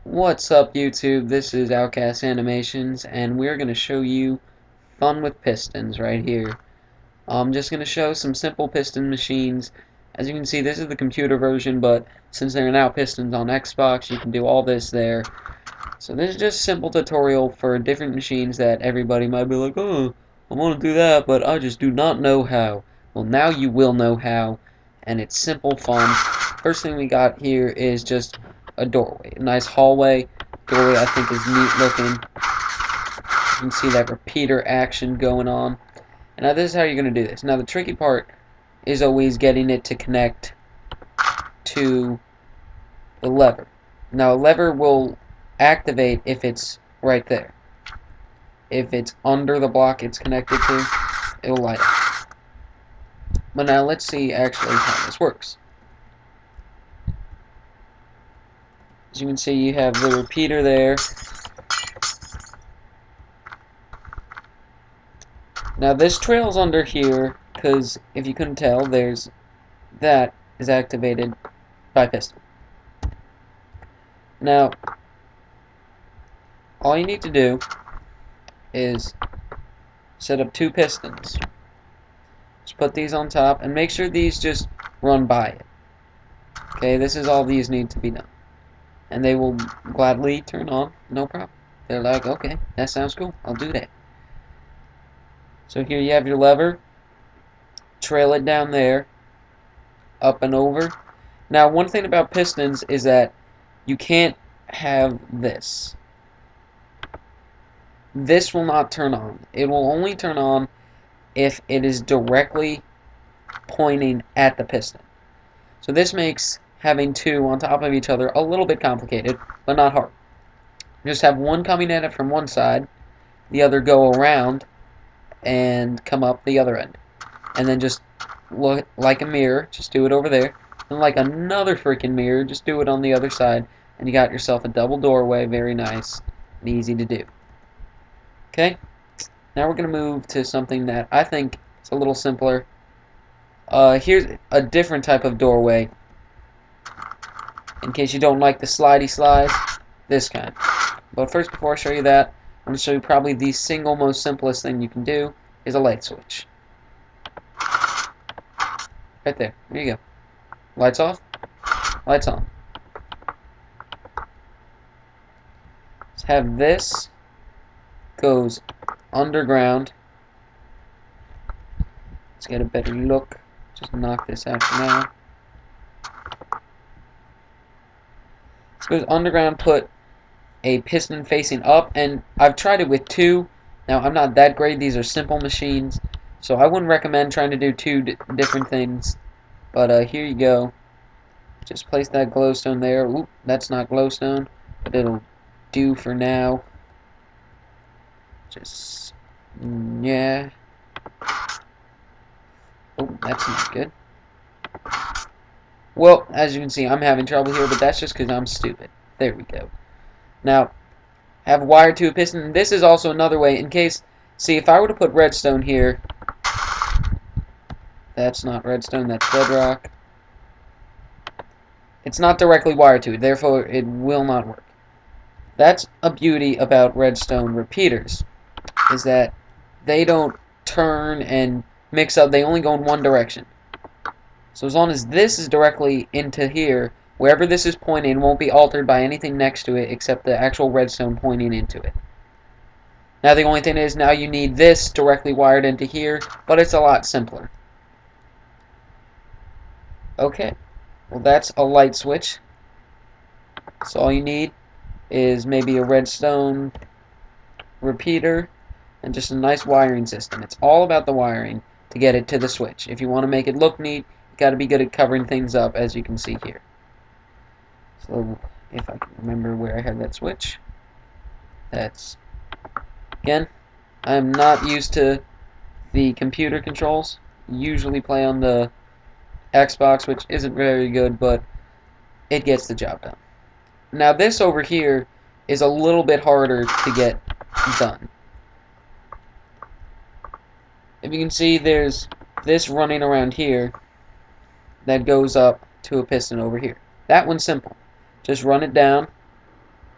What's up, YouTube? This is Outcast Animations, and we're going to show you fun with pistons right here. I'm just going to show some simple piston machines. As you can see, this is the computer version, but since there are now pistons on Xbox, you can do all this there. So this is just a simple tutorial for different machines that everybody might be like, oh, I want to do that, but I just do not know how. Well, now you will know how, and it's simple fun. First thing we got here is just a doorway, a nice hallway. Doorway I think is neat looking. You can see that repeater action going on. And now this is how you're going to do this. Now the tricky part is always getting it to connect to the lever. Now a lever will activate if it's right there. If it's under the block it's connected to, it will light up. But now let's see actually how this works. As you can see, you have the repeater there. Now this trails under here because if you couldn't tell, that is activated by piston. Now all you need to do is set up two pistons. Just put these on top and make sure these just run by it. Okay, this is all these need to be done. And they will gladly turn on, no problem. They're like, okay, that sounds cool, I'll do that. So here you have your lever, trail it down there, up and over. Now one thing about pistons is that you can't have this. This will not turn on. It will only turn on if it is directly pointing at the piston. So this makes having two on top of each other a little bit complicated, but not hard. Just have one coming at it from one side, the other go around and come up the other end. And then just look like a mirror, just do it over there. And like another freaking mirror, just do it on the other side. And you got yourself a double doorway, very nice and easy to do. Okay, now we're going to move to something that I think is a little simpler. Here's a different type of doorway. In case you don't like the slidey slides, this kind. But first, before I show you that, I'm going to show you probably the single most simplest thing you can do is a light switch. Right there. There you go. Lights off, lights on. Let's have this goes underground. Let's get a better look. Just knock this out for now. This goes underground, put a piston facing up, and I've tried it with two. Now I'm not that great, these are simple machines, so I wouldn't recommend trying to do two different things. But here you go. Just place that glowstone there. Oop, that's not glowstone, but it'll do for now. Just, yeah. Oh, that's not good. Well, as you can see, I'm having trouble here, but that's just because I'm stupid. There we go. Now, have wire to a piston. This is also another way, in case, see, if I were to put redstone here, that's not redstone, that's bedrock. It's not directly wired to it, therefore it will not work. That's a beauty about redstone repeaters, is that they don't turn and mix up, they only go in one direction. So as long as this is directly into here, wherever this is pointing won't be altered by anything next to it except the actual redstone pointing into it. Now the only thing is, now you need this directly wired into here, but it's a lot simpler. Okay, well that's a light switch. So all you need is maybe a redstone repeater and just a nice wiring system. It's all about the wiring to get it to the switch. If you want to make it look neat, you got to be good at covering things up, as you can see here. So if I can remember where I have that switch, that's, again, I'm not used to the computer controls. Usually play on the Xbox, which isn't very good, but it gets the job done. Now this over here is a little bit harder to get done. If you can see, there's this running around here that goes up to a piston over here. That one's simple. Just run it down,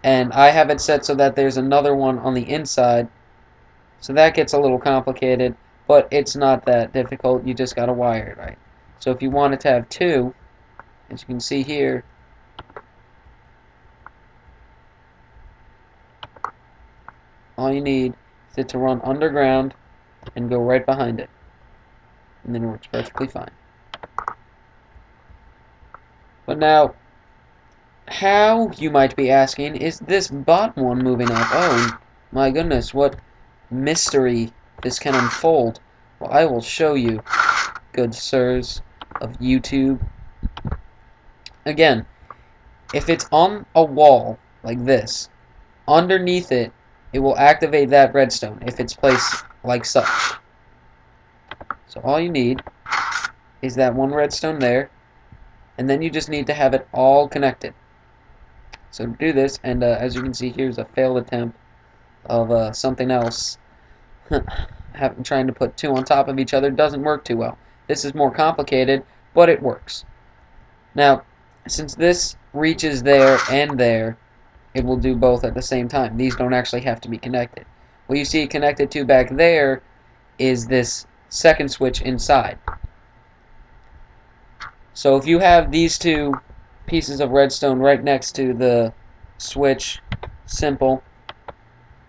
and I have it set so that there's another one on the inside, so that gets a little complicated, but it's not that difficult. You just gotta wire it right. So if you wanted to have two, as you can see here, all you need is it to run underground and go right behind it, and then it works perfectly fine. But now, how, you might be asking, is this bottom one moving up? Oh my goodness, what mystery this can unfold. Well, I will show you, good sirs of YouTube. Again, if it's on a wall like this, underneath it, it will activate that redstone if it's placed like such. So all you need is that one redstone there, and then you just need to have it all connected. So to do this, and as you can see, here's a failed attempt of something else. Trying to put two on top of each other doesn't work too well. This is more complicated, but it works. Now, since this reaches there and there, it will do both at the same time. These don't actually have to be connected. What you see connected to back there is this second switch inside. So if you have these two pieces of redstone right next to the switch, simple.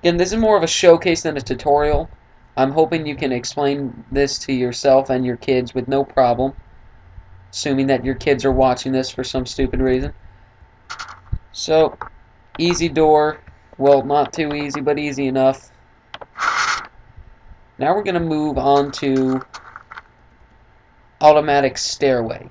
Again, this is more of a showcase than a tutorial. I'm hoping you can explain this to yourself and your kids with no problem, assuming that your kids are watching this for some stupid reason. So, easy door. Well, not too easy, but easy enough. Now we're going to move on to automatic stairway.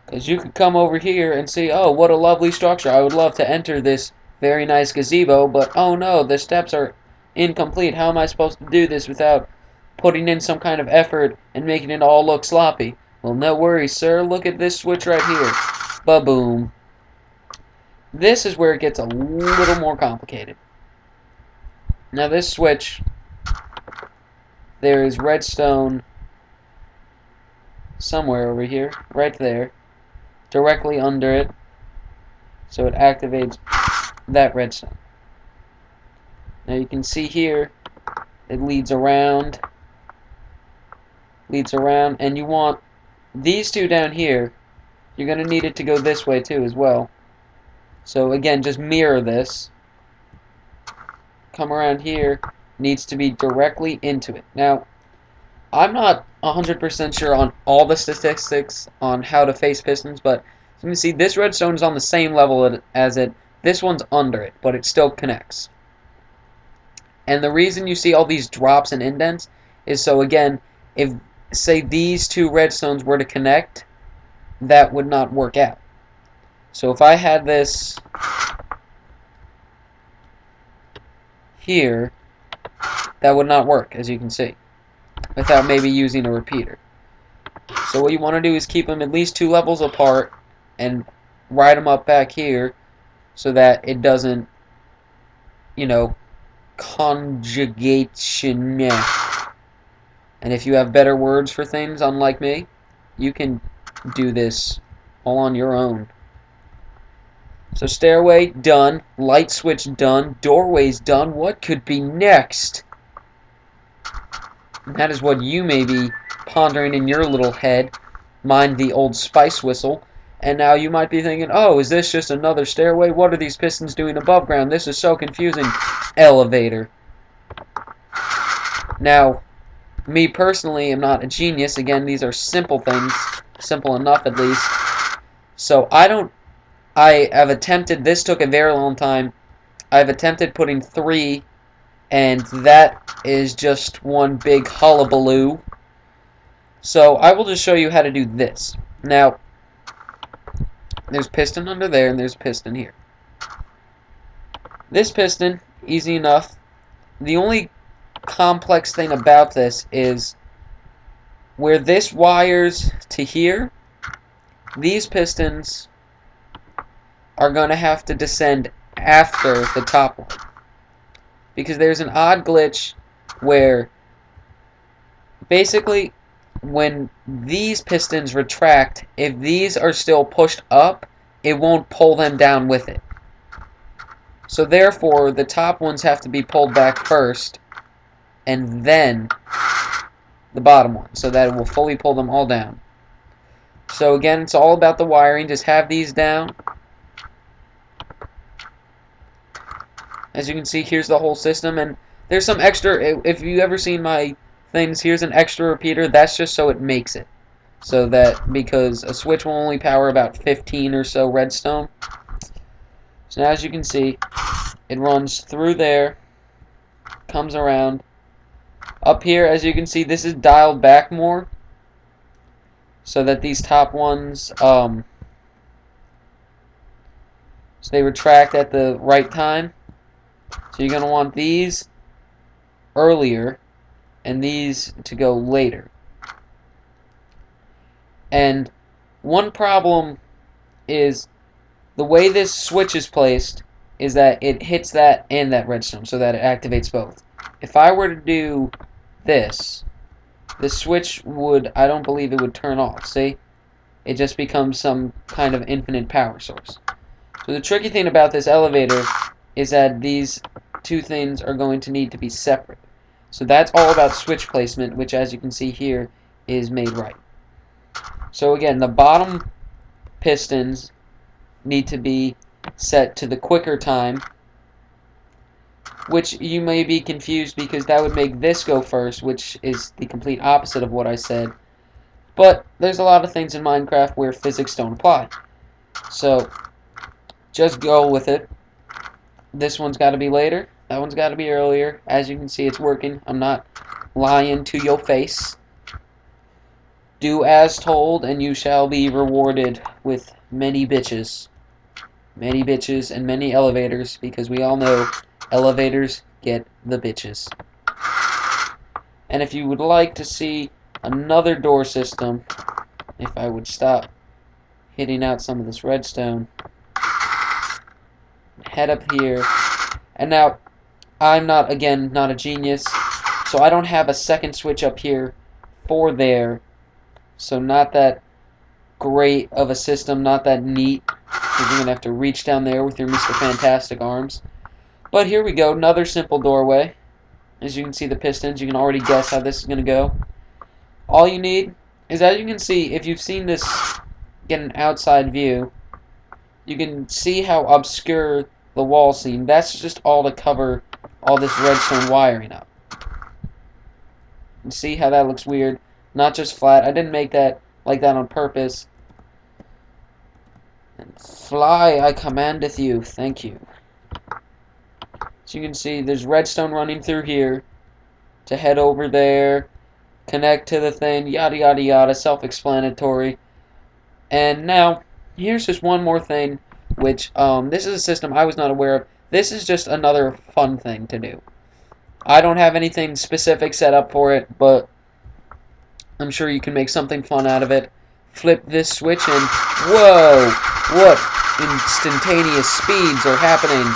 Because you could come over here and see, oh, what a lovely structure. I would love to enter this very nice gazebo, but oh no, the steps are incomplete. How am I supposed to do this without putting in some kind of effort and making it all look sloppy? Well, no worries, sir. Look at this switch right here. Ba-boom. This is where it gets a little more complicated. Now this switch, there is redstone somewhere over here, right there, directly under it, so it activates that redstone. Now you can see here, it leads around, and you want these two down here. You're going to need it to go this way too as well. So again, just mirror this. Come around here, needs to be directly into it. Now, I'm not 100% sure on all the statistics on how to face pistons, but as you can see, this redstone is on the same level as it. This one's under it, but it still connects. And the reason you see all these drops and indents is so, again, if, say, these two redstones were to connect, that would not work out. So if I had this here, that would not work, as you can see, without maybe using a repeater. So what you want to do is keep them at least 2 levels apart and ride them up back here so that it doesn't, you know, conjugation. And if you have better words for things, unlike me, you can do this all on your own. So stairway done, light switch done, doorways done. What could be next? And that is what you may be pondering in your little head. Mind the old spice whistle. And now you might be thinking, oh, is this just another stairway? What are these pistons doing above ground? This is so confusing. Elevator. Now, me personally am not a genius. Again, these are simple things. Simple enough, at least. So I have attempted, this took a very long time. I've attempted putting 3, and that is just one big hullabaloo. So I will just show you how to do this. Now, there's piston under there, and there's piston here. This piston, easy enough. The only complex thing about this is where this wires to here, these pistons are going to have to descend after the top one. Because there's an odd glitch where basically when these pistons retract, if these are still pushed up, it won't pull them down with it. So therefore, the top ones have to be pulled back first, and then the bottom one, so that it will fully pull them all down. So again, it's all about the wiring. Just have these down. As you can see, here's the whole system, and there's some extra, if you ever seen my things, here's an extra repeater. That's just so it makes it. So that, because a switch will only power about 15 or so redstone. So now as you can see, it runs through there, comes around. Up here, as you can see, this is dialed back more, so that these top ones, so they retract at the right time. So you're going to want these earlier, and these to go later. And one problem is the way this switch is placed is that it hits that and that redstone, so that it activates both. If I were to do this, the switch would, I don't believe it would turn off. See? It just becomes some kind of infinite power source. So the tricky thing about this elevator is that these two things are going to need to be separate. So that's all about switch placement, which as you can see here is made right. So again, the bottom pistons need to be set to the quicker time, which you may be confused because that would make this go first, which is the complete opposite of what I said. But there's a lot of things in Minecraft where physics don't apply. So just go with it. This one's got to be later. That one's got to be earlier. As you can see, it's working. I'm not lying to your face. Do as told, and you shall be rewarded with many bitches. Many bitches and many elevators, because we all know elevators get the bitches. And if you would like to see another door system, if I would stop hitting out some of this redstone, head up here. And now, I'm not a genius, so I don't have a second switch up here for there. So not that great of a system, not that neat. You're going to have to reach down there with your Mr. Fantastic arms. But here we go, another simple doorway. As you can see the pistons, you can already guess how this is going to go. All you need is, as you can see, if you've seen this get an outside view, you can see how obscure the wall seemed. That's just all to cover all this redstone wiring up. And see how that looks weird? Not just flat. I didn't make that like that on purpose. And fly, I commandeth you. Thank you. So you can see there's redstone running through here to head over there, connect to the thing, yada yada yada, self-explanatory. And now, here's just one more thing, which, this is a system I was not aware of. This is just another fun thing to do. I don't have anything specific set up for it, but I'm sure you can make something fun out of it. Flip this switch and, whoa, what instantaneous speeds are happening.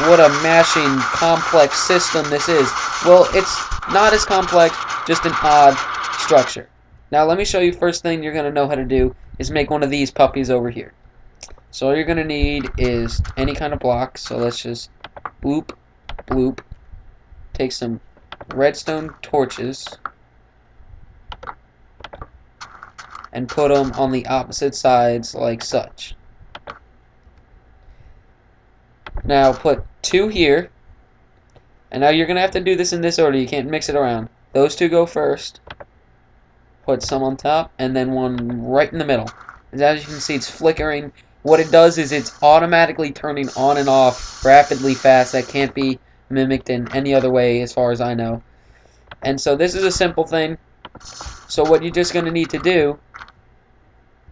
What a mashing, complex system this is. Well, it's not as complex, just an odd structure. Now, let me show you first thing you're going to know how to do is make one of these puppies over here. So all you're going to need is any kind of block. So let's just bloop, bloop. Take some redstone torches and put them on the opposite sides like such. Now put two here, and now you're going to have to do this in this order. You can't mix it around. Those two go first, put some on top, and then one right in the middle. And as you can see, it's flickering. What it does is it's automatically turning on and off rapidly fast. That can't be mimicked in any other way as far as I know. And so this is a simple thing. So what you're just going to need to do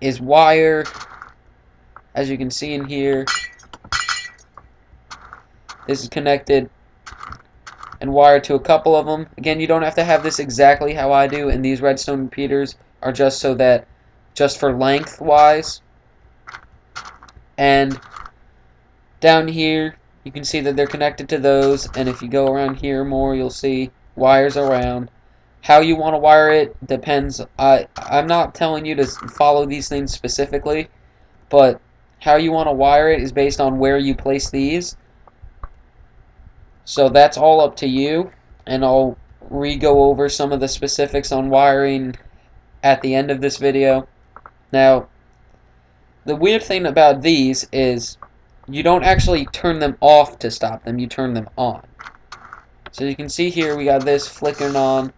is wire, as you can see in here, this is connected and wired to a couple of them. Again, you don't have to have this exactly how I do, and these redstone repeaters are just so that, just for lengthwise. And down here, you can see that they're connected to those, and if you go around here more, you'll see wires around. How you want to wire it depends. I'm not telling you to follow these things specifically, but how you want to wire it is based on where you place these. So that's all up to you, and I'll re-go over some of the specifics on wiring at the end of this video. Now, the weird thing about these is you don't actually turn them off to stop them, you turn them on. So you can see here we got this flickering on,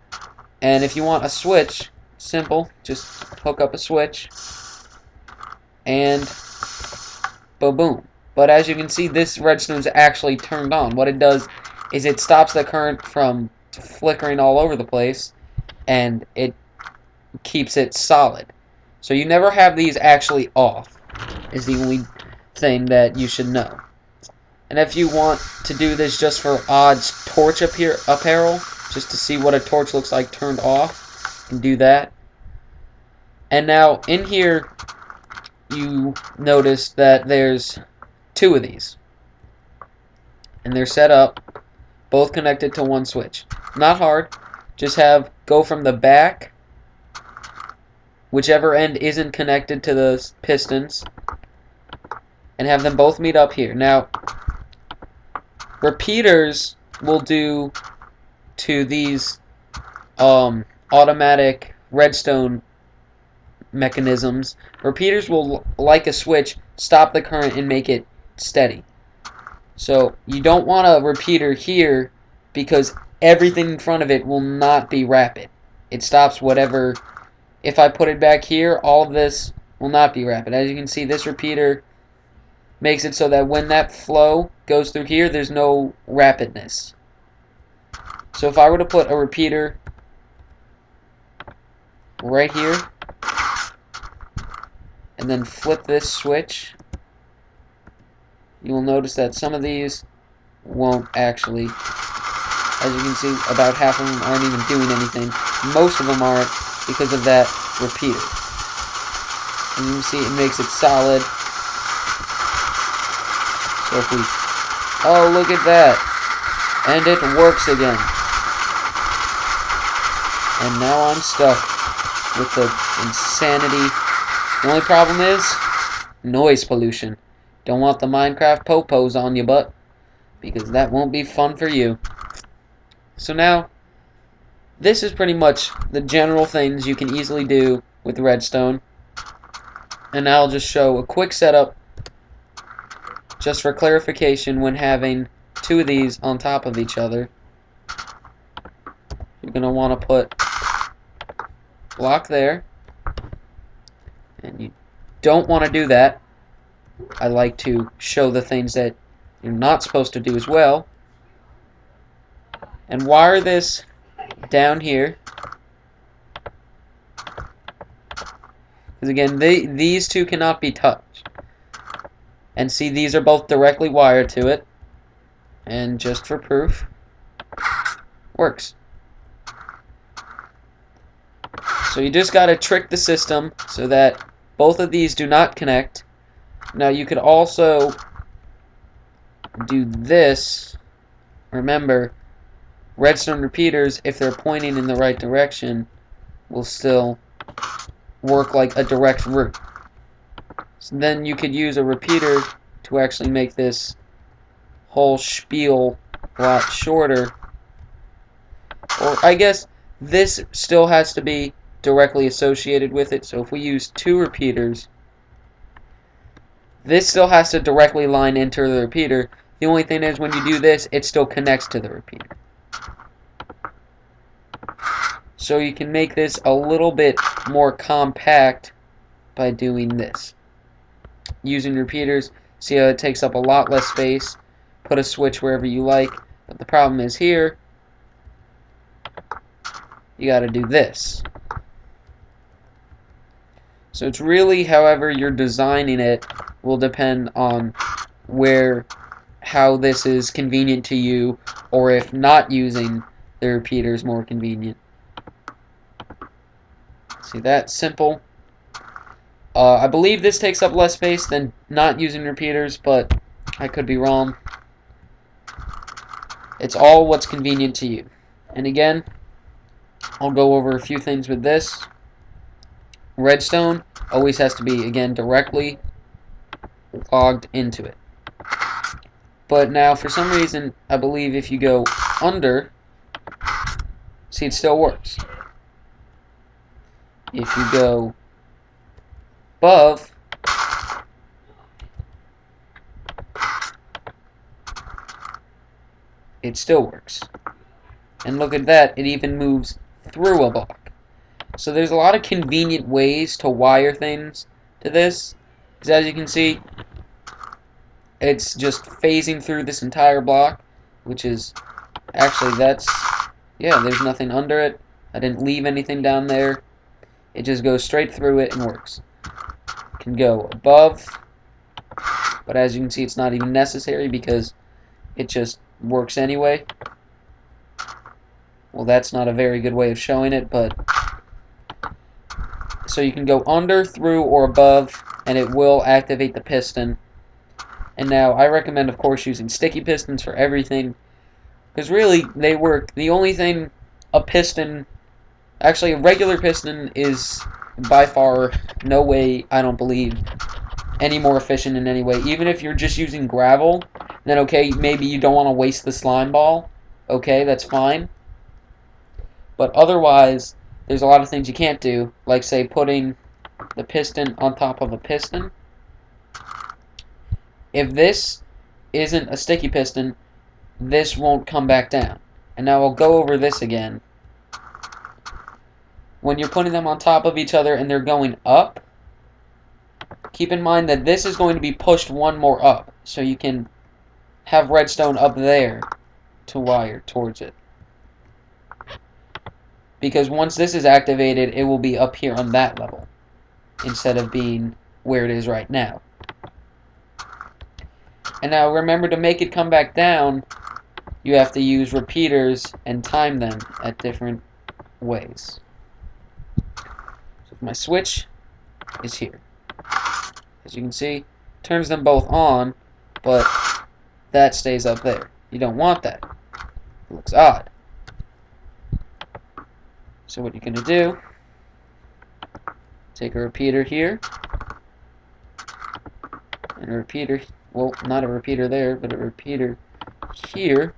and if you want a switch, simple, just hook up a switch, and boom. But as you can see, this redstone is actually turned on. What it does is it stops the current from flickering all over the place, and it keeps it solid. So you never have these actually off, is the only thing that you should know. And if you want to do this just for odd torch apparel, just to see what a torch looks like turned off, you can do that. And now in here, you notice that there's two of these, and they're set up, both connected to one switch. Not hard, just go from the back, whichever end isn't connected to the pistons, and have them both meet up here. Now, repeaters will do to these automatic redstone mechanisms. Repeaters will, like a switch, stop the current and make it steady. So you don't want a repeater here because everything in front of it will not be rapid. It stops whatever. If I put it back here, all of this will not be rapid. As you can see, this repeater makes it so that when that flow goes through here, there's no rapidness. So if I were to put a repeater right here, and then flip this switch, you will notice that some of these won't actually. As you can see, about half of them aren't even doing anything. Most of them aren't because of that repeater. And you can see it makes it solid. So if we... Oh, look at that. And it works again. And now I'm stuck with the insanity. The only problem is noise pollution. Don't want the Minecraft popos on your butt, because that won't be fun for you. So now, this is pretty much the general things you can easily do with redstone. And now I'll just show a quick setup just for clarification when having two of these on top of each other. You're going to want to put block there. And you don't want to do that. I like to show the things that you're not supposed to do as well. And wire this down here. Because again, these two cannot be touched. And see, these are both directly wired to it. And just for proof, works. So you just gotta trick the system so that both of these do not connect. Now you could also do this. Remember, redstone repeaters, if they're pointing in the right direction, will still work like a direct route. So then you could use a repeater to actually make this whole spiel a lot shorter. Or I guess this still has to be directly associated with it. So if we use two repeaters, this still has to directly line into the repeater. The only thing is when you do this, it still connects to the repeater. So you can make this a little bit more compact by doing this. Using repeaters, see how it takes up a lot less space. Put a switch wherever you like. But the problem is here, you got to do this. So it's really, however you're designing it, will depend on how this is convenient to you, or if not using the repeater is more convenient. See that? Simple. I believe this takes up less space than not using repeaters, but I could be wrong. It's all what's convenient to you. And again, I'll go over a few things with this. Redstone always has to be, again, directly logged into it. But now, for some reason, I believe if you go under, see, it still works. If you go above, it still works. And look at that, it even moves through a block. So there's a lot of convenient ways to wire things to this. Because as you can see, it's just phasing through this entire block, which is, actually yeah, there's nothing under it. I didn't leave anything down there. It just goes straight through it and works. It can go above, but as you can see, it's not even necessary because it just works anyway. Well, that's not a very good way of showing it, but so you can go under, through, or above, and it will activate the piston. And now I recommend, of course, using sticky pistons for everything, because really they work. The only thing a piston, actually a regular piston, is by far no way, I don't believe, any more efficient in any way. Even if you're just using gravel, then okay, maybe you don't want to waste the slime ball. Okay, that's fine. But otherwise, there's a lot of things you can't do, like say putting the piston on top of a piston. If this isn't a sticky piston, this won't come back down. And now I'll go over this again. When you're putting them on top of each other and they're going up, keep in mind that this is going to be pushed one more up, so you can have redstone up there to wire towards it. Because once this is activated, it will be up here on that level, instead of being where it is right now. And now remember, to make it come back down, you have to use repeaters and time them at different ways. So my switch is here. As you can see, turns them both on, but that stays up there. You don't want that. It looks odd. So what you're going to do, take a repeater here, and a repeater, well, not a repeater there, but a repeater here.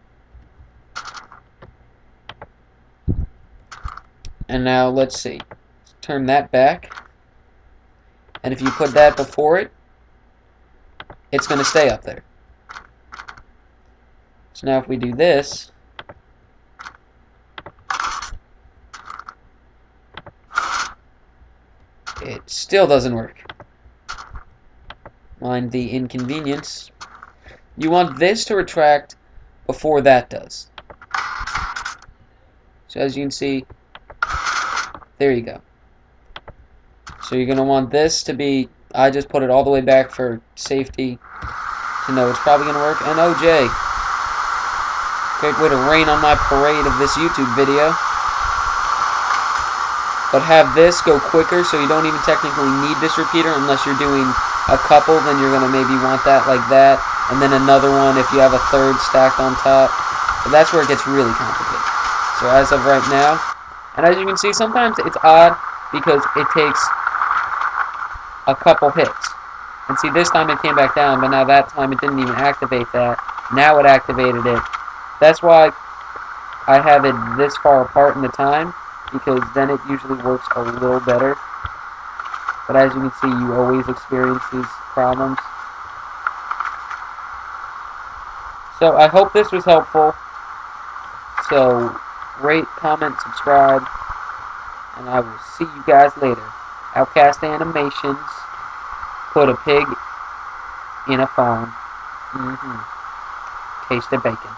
And now let's see, turn that back, and if you put that before it, it's going to stay up there. So now if we do this, it still doesn't work. Mind the inconvenience. You want this to retract before that does. So as you can see, there you go. So you're going to want this to be, I just put it all the way back for safety to know it's probably going to work. And oh, Jay, great way to rain on my parade of this YouTube video. But have this go quicker, so you don't even technically need this repeater unless you're doing a couple. Then you're going to maybe want that like that, and then another one if you have a third stacked on top. But that's where it gets really complicated. So as of right now, and as you can see, sometimes it's odd because it takes a couple hits. And see, this time it came back down, but now that time it didn't even activate that. Now it activated it. That's why I have it this far apart in the time, because then it usually works a little better. But as you can see, you always experience these problems. So I hope this was helpful. So rate, comment, subscribe, and I will see you guys later. Outcast Animations put a pig in a farm. Taste of bacon.